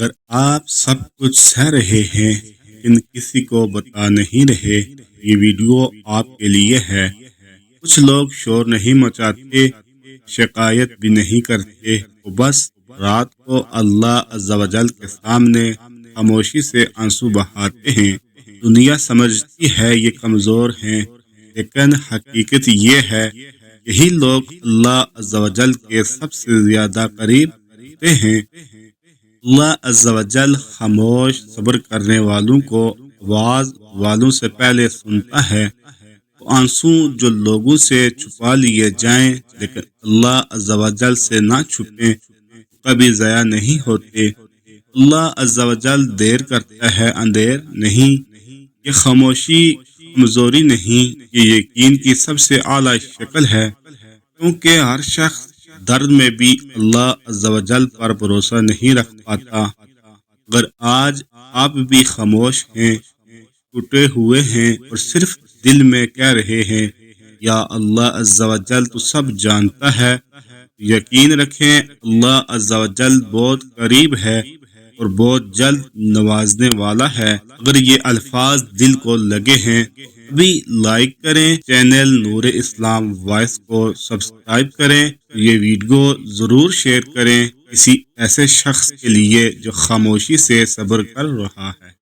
اگر آپ سب کچھ سہ رہے ہیں لیکن کسی کو بتا نہیں رہے، یہ ویڈیو آپ کے لیے ہے۔ کچھ لوگ شور نہیں مچاتے، شکایت بھی نہیں کرتے، وہ بس رات کو اللہ عز و جل کے سامنے خاموشی سے آنسو بہاتے ہیں۔ دنیا سمجھتی ہے یہ کمزور ہیں، لیکن حقیقت یہ ہے یہی لوگ اللہ عز و جل کے سب سے زیادہ قریب ہوتے ہیں۔ اللہ عز و جل خاموش صبر کرنے والوں کو آواز والوں سے پہلے سنتا ہے۔ وہ آنسو جو لوگوں سے چھپا لیے جائیں لیکن اللہ عز و جل سے نہ چھپیں، کبھی ضائع نہیں ہوتے۔ اللہ عز و جل دیر کرتا ہے، اندھیر نہیں۔ یہ خاموشی کمزوری نہیں، یہ یقین کی سب سے اعلیٰ شکل ہے، کیونکہ ہر شخص درد میں بھی اللہ عز و جل پر بھروسہ نہیں رکھ پاتا۔ اگر آج آپ بھی خاموش ہیں، ٹوٹے ہوئے ہیں اور صرف دل میں کہہ رہے ہیں یا اللہ عز و جل تو سب جانتا ہے، یقین رکھیں اللہ عز و جل بہت قریب ہے اور بہت جلد نوازنے والا ہے۔ اگر یہ الفاظ دل کو لگے ہیں ابھی لائک کریں، چینل نور اسلام وائس کو سبسکرائب کریں، یہ ویڈیو ضرور شیئر کریں کسی ایسے شخص کے لیے جو خاموشی سے صبر کر رہا ہے۔